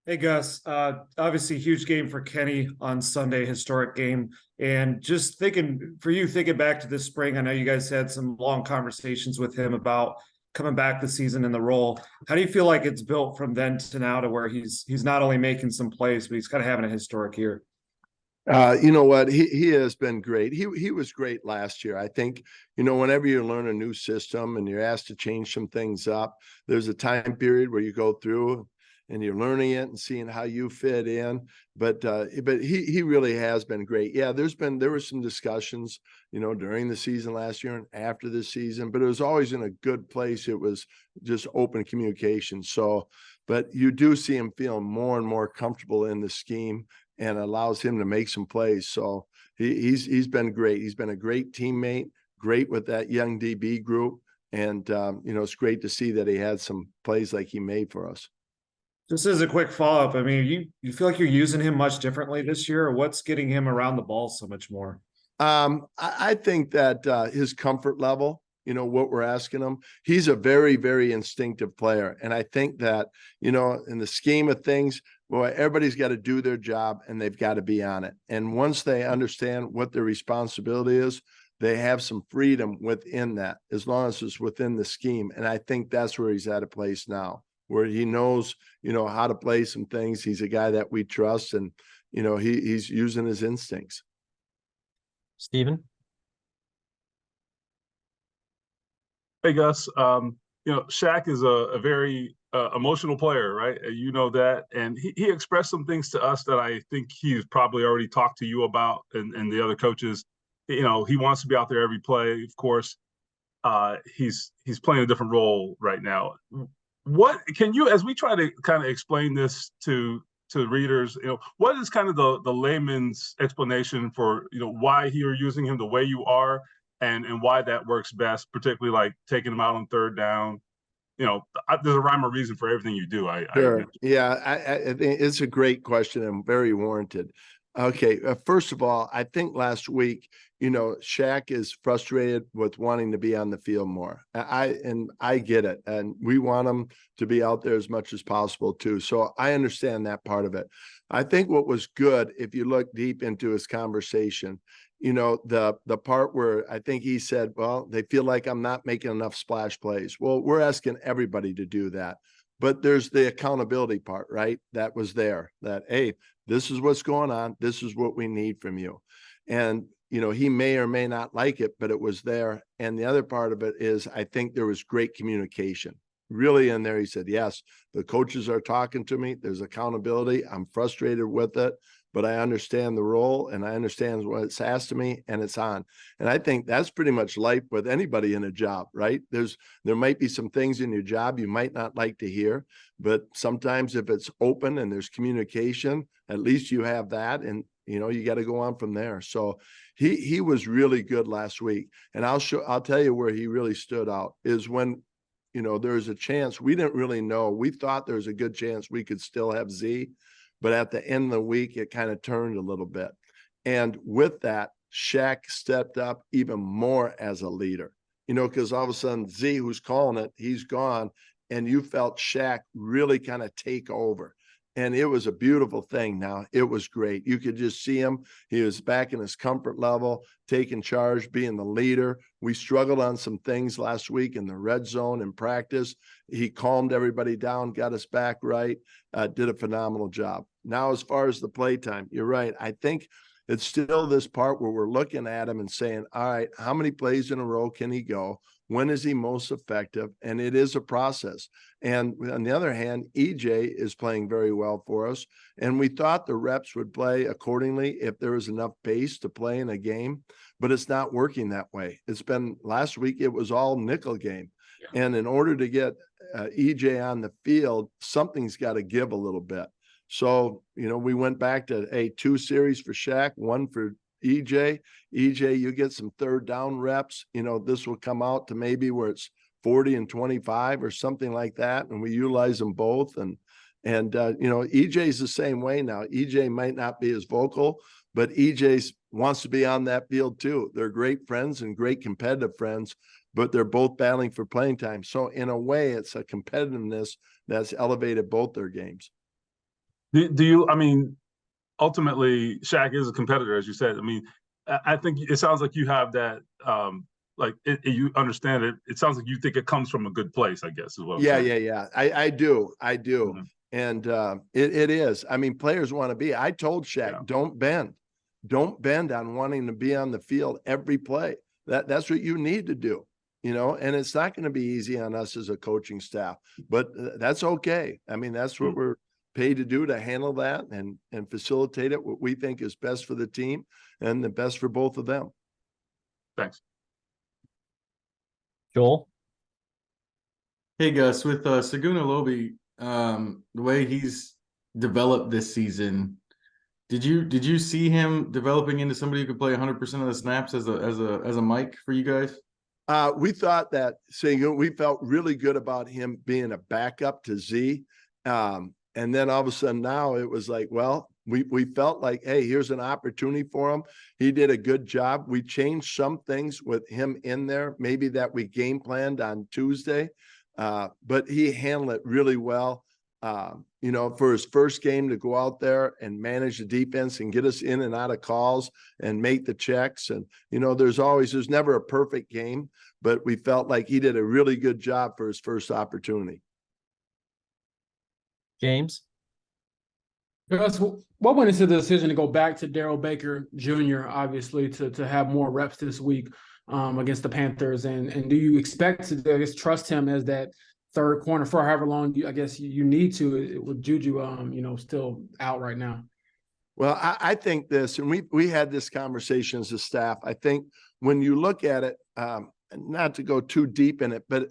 Hey Gus, obviously huge game for Kenny on Sunday, historic game. And just thinking for you, thinking back to this spring, I know you guys had some long conversations with him about coming back this season in the role. How do you feel like it's built from then to now to where he's not only making some plays, but he's kind of having a historic year? You know what? He has been great. He was great last year. I think, whenever you learn a new system and you're asked to change some things up, there's a time period where you go through and you're learning it and seeing how you fit in. But he really has been great. Yeah, there were some discussions, during the season last year and after the season, but it was always in a good place. It was just open communication. So, but you do see him feeling more and more comfortable in the scheme and allows him to make some plays. So he's been great. He's been a great teammate, great with that young DB group. And, it's great to see that he had some plays like he made for us. Just as a quick follow-up, I mean, you feel like you're using him much differently this year, or what's getting him around the ball so much more? I think that his comfort level, what we're asking him, he's a very, very instinctive player. And I think that, in the scheme of things, boy, everybody's got to do their job and they've got to be on it. And once they understand what their responsibility is, they have some freedom within that, as long as it's within the scheme. And I think that's where he's at a place now, where he knows, how to play some things. He's a guy that we trust, and, he's using his instincts. Steven? Hey Gus, Shaq is a very emotional player, right? You know that, and he expressed some things to us that I think he's probably already talked to you about, and the other coaches. He wants to be out there every play. Of course, he's playing a different role right now. What can you, as we try to kind of explain this to readers, what is kind of the layman's explanation for why you're using him the way you are, and why that works best, particularly like taking him out on third down. There's a rhyme or reason for everything you do. Sure. Yeah, I think it's a great question and very warranted. Okay, first of all, I think last week, Shaq is frustrated with wanting to be on the field more. I get it, and we want him to be out there as much as possible too. So I understand that part of it. I think what was good, if you look deep into his conversation, the part where I think he said, well, they feel like I'm not making enough splash plays. Well, we're asking everybody to do that. But there's the accountability part, right? That was there, that, hey, this is what's going on. This is what we need from you. And, he may or may not like it, but it was there. And the other part of it is, I think there was great communication. Really in there, he said, yes, the coaches are talking to me. There's accountability. I'm frustrated with it, but I understand the role and I understand what it's asked of me, and it's on. And I think that's pretty much life with anybody in a job, right? There might be some things in your job you might not like to hear, but sometimes if it's open and there's communication, at least you have that, and you got to go on from there. So he was really good last week. And I'll tell you where he really stood out is when there's a chance. We didn't really know. We thought there was a good chance we could still have Z, but at the end of the week, it kind of turned a little bit. And with that, Shaq stepped up even more as a leader, because all of a sudden Z, who's calling it, he's gone. And you felt Shaq really kind of take over. And it was a beautiful thing. Now, it was great. You could just see him. He was back in his comfort level, taking charge, being the leader. We struggled on some things last week in the red zone in practice. He calmed everybody down, got us back right, did a phenomenal job. Now, as far as the play time, you're right. I think it's still this part where we're looking at him and saying, all right, how many plays in a row can he go? When is he most effective? And it is a process. And on the other hand, EJ is playing very well for us. And we thought the reps would play accordingly if there was enough pace to play in a game, but it's not working that way. It's been last week, it was all nickel game. Yeah. And in order to get EJ on the field, something's got to give a little bit. So, we went back to 2 series for Shaq, 1 for EJ. EJ, you get some third down reps. This will come out to maybe where it's 40 and 25 or something like that. And we utilize them both. And EJ's the same way now. EJ might not be as vocal, but EJ wants to be on that field too. They're great friends and great competitive friends, but they're both battling for playing time. So in a way, it's a competitiveness that's elevated both their games. Do you? I mean, ultimately, Shaq is a competitor, as you said. I mean, I think it sounds like you have that. You understand it. It sounds like you think it comes from a good place. I guess is what I'm Yeah, saying. yeah. I do. Mhm. And it is. I mean, players want to be. I told Shaq, Yeah. don't bend on wanting to be on the field every play. That's what you need to do, and it's not going to be easy on us as a coaching staff, but that's okay. I mean, that's what we're paid to do, to handle that and facilitate it, what we think is best for the team and the best for both of them. Thanks. Joel? Hey Gus, with Suave Lobi, the way he's developed this season, did you see him developing into somebody who could play 100% of the snaps as a mic for you guys? We thought that we felt really good about him being a backup to Z. And then all of a sudden now it was like, well, we felt like, hey, here's an opportunity for him. He did a good job. We changed some things with him in there, maybe that we game planned on Tuesday. But he handled it really well. For his first game to go out there and manage the defense and get us in and out of calls and make the checks. And, there's never a perfect game, but we felt like he did a really good job for his first opportunity. James? Gus, what went into the decision to go back to Daryl Baker Jr., obviously, to have more reps this week against the Panthers? And do you expect to, I guess, trust him as that third corner for however long you need to, with Juju still out right now? Well, I think this, and we had this conversation as a staff. I think when you look at it, not to go too deep in it, but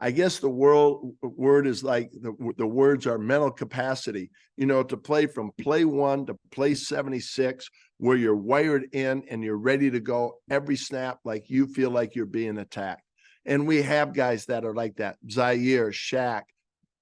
I guess the word is like the words are mental capacity, to play from play 1 to play 76, where you're wired in and you're ready to go every snap, like you feel like you're being attacked. And we have guys that are like that: Zaire, Shaq,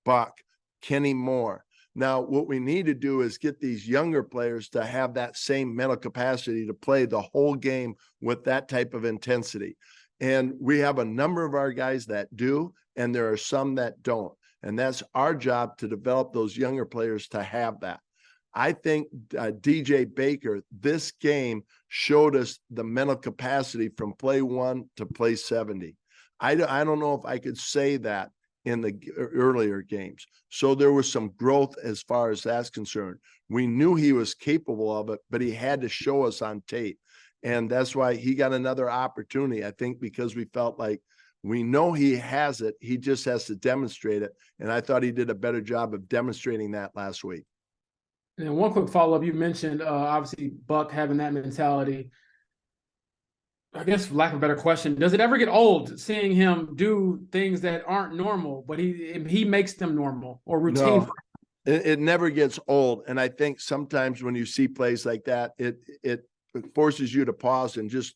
Buck, Kenny Moore. Now, what we need to do is get these younger players to have that same mental capacity to play the whole game with that type of intensity. And we have a number of our guys that do, and there are some that don't. And that's our job, to develop those younger players to have that. I think DJ Baker, this game showed us the mental capacity from play 1 to play 70. I don't know if I could say that in the earlier games. So there was some growth as far as that's concerned. We knew he was capable of it, but he had to show us on tape. And that's why he got another opportunity, I think, because we felt like we know he has it. He just has to demonstrate it. And I thought he did a better job of demonstrating that last week. And one quick follow-up, you mentioned obviously Buck having that mentality. I guess, for lack of a better question, does it ever get old seeing him do things that aren't normal, but he makes them normal or routine? No, it never gets old. And I think sometimes when you see plays like that, it forces you to pause and just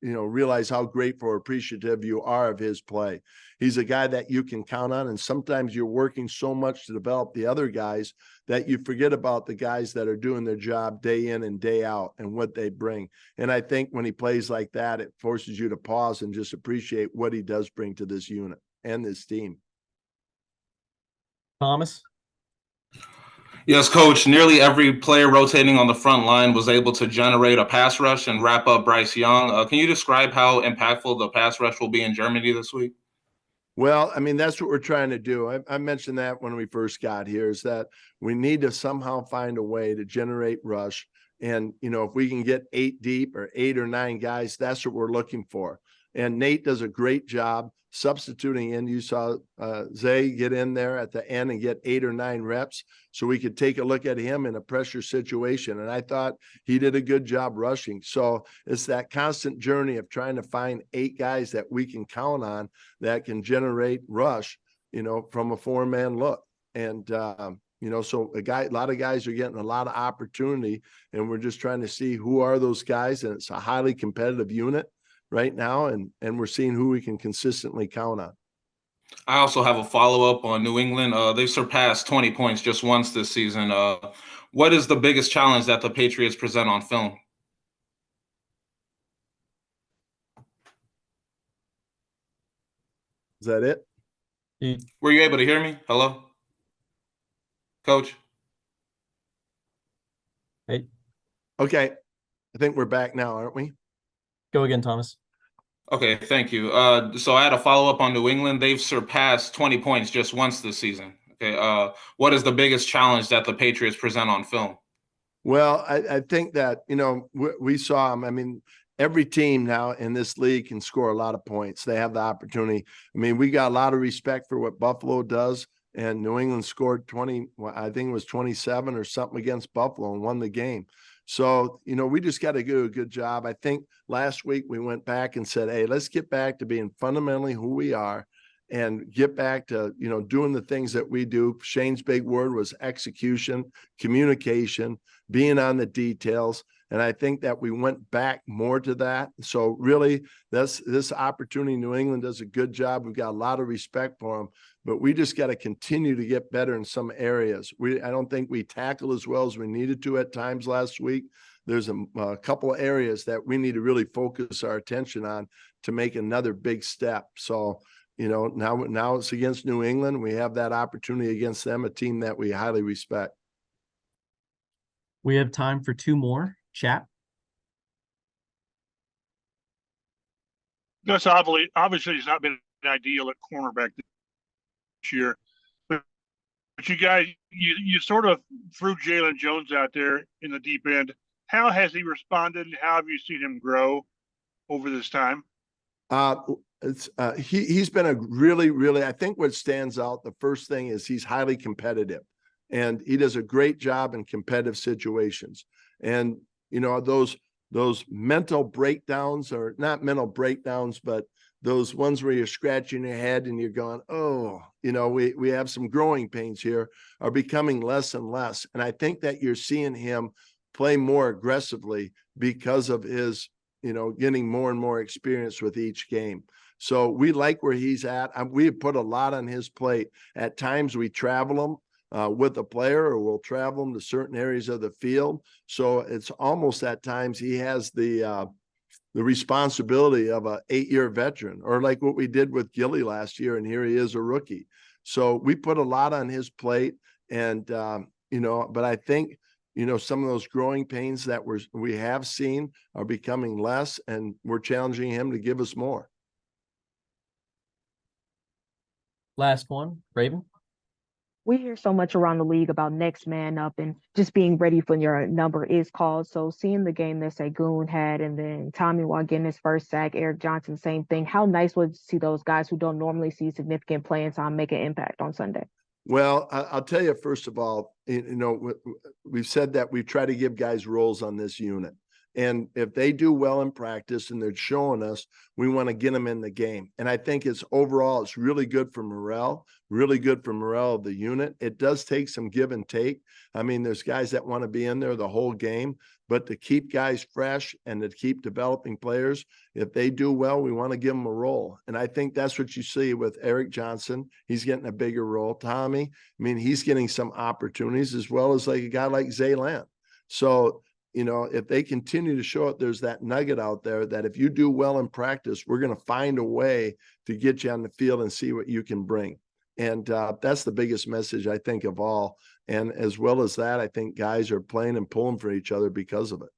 realize how grateful or appreciative you are of his play. He's a guy that you can count on. And sometimes you're working so much to develop the other guys that you forget about the guys that are doing their job day in and day out and what they bring. And I think when he plays like that, it forces you to pause and just appreciate what he does bring to this unit and this team. Thomas? Yes, coach, nearly every player rotating on the front line was able to generate a pass rush and wrap up Bryce Young. Can you describe how impactful the pass rush will be in Germany this week? Well, I mean, that's what we're trying to do. I mentioned that when we first got here, is that we need to somehow find a way to generate rush. And, if we can get 8 deep or 8 or 9 guys, that's what we're looking for. And Nate does a great job substituting in. You saw Zay get in there at the end and get 8 or 9 reps, so we could take a look at him in a pressure situation. And I thought he did a good job rushing. So it's that constant journey of trying to find 8 guys that we can count on that can generate rush, from a 4-man look. And, so a lot of guys are getting a lot of opportunity, and we're just trying to see who are those guys. And it's a highly competitive unit right now, and we're seeing who we can consistently count on. I also have a follow-up on New England. They've surpassed 20 points just once this season. What is the biggest challenge that the Patriots present on film? Is that it? Were you able to hear me? Hello? Coach? Hey, Okay, I think we're back now, aren't we? go again, Thomas. Okay, thank you. So I had a follow-up on New England. They've surpassed 20 points just once this season. Okay, what is the biggest challenge that the Patriots present on film? Well, I think that, we saw them. I mean, every team now in this league can score a lot of points. They have the opportunity. I mean, we got a lot of respect for what Buffalo does, and New England scored 20, I think it was 27 or something against Buffalo and won the game. So, we just got to do a good job. I think last week we went back and said, hey, let's get back to being fundamentally who we are and get back to, doing the things that we do. Shane's big word was execution, communication, being on the details. And I think that we went back more to that. So really, this opportunity, New England does a good job. We've got a lot of respect for them, but we just got to continue to get better in some areas. I don't think we tackled as well as we needed to at times last week. There's a couple of areas that we need to really focus our attention on to make another big step. So, now it's against New England. We have that opportunity against them, a team that we highly respect. We have time for two more. Chat. Gus obviously has not been ideal at cornerback this year, but you guys, you sort of threw Jaylen Jones out there in the deep end. How has he responded? How have you seen him grow over this time? He's been a really, I think what stands out, the first thing is he's highly competitive, and he does a great job in competitive situations. And, those mental breakdowns, or not mental breakdowns, but those ones where you're scratching your head and you're going, oh, we have some growing pains here, are becoming less and less. And I think that you're seeing him play more aggressively because of his, getting more and more experience with each game. So we like where he's at. We have put a lot on his plate. At times we travel him with a player, or we'll travel him to certain areas of the field. So it's almost at times he has the responsibility of an 8-year veteran, or like what we did with Gilly last year, and here he is a rookie. So we put a lot on his plate, and but I think some of those growing pains that we have seen are becoming less, and we're challenging him to give us more. Last one, Raven. We hear so much around the league about next man up and just being ready when your number is called. So seeing the game that Segun had, and then Tommy Watt getting his first sack, Eric Johnson, same thing. How nice was to see those guys who don't normally see significant playing time make an impact on Sunday? Well, I'll tell you, first of all, we've said that we try to give guys roles on this unit. And if they do well in practice and they're showing us, we want to get them in the game. And I think it's really good for morale, of the unit. It does take some give and take. I mean, there's guys that want to be in there the whole game, but to keep guys fresh and to keep developing players, if they do well, we want to give them a role. And I think that's what you see with Eric Johnson. He's getting a bigger role. Tommy, I mean, he's getting some opportunities, as well as like a guy like Jaylen. So, if they continue to show it, there's that nugget out there that if you do well in practice, we're going to find a way to get you on the field and see what you can bring. And that's the biggest message, I think, of all. And as well as that, I think guys are playing and pulling for each other because of it.